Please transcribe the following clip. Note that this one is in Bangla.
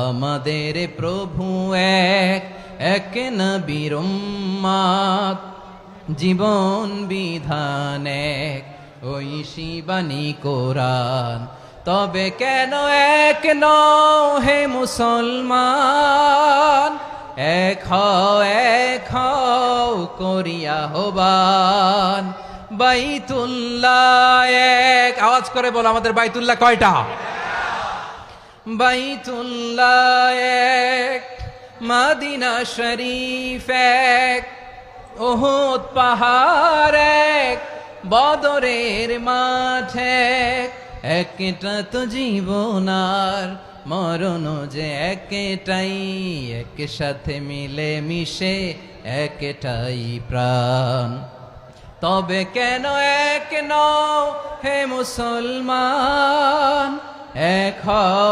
আমাদের প্রভু এক, এক নবীর উম্মত, জীবন বিধান এক, ওই শিবানী কোরআন। তবে কেন এক নও হে মুসলমান, এক হও করিয়া হবান। বাইতুল্লাহ এক, আওয়াজ করে বলো আমাদের বাইতুল্লাহ কয়টা? বাইতুল্লাহ এক, মদিনা শরীফ এক, উহুদ পাহাড় এক, বদরের মাঠ এক। একটা তো জীবন আর মরণ যে একটাই, একসাথে মিলে মিশে একটাই প্রাণ। তবে কেন এক নও হে মুসলমান, এক হও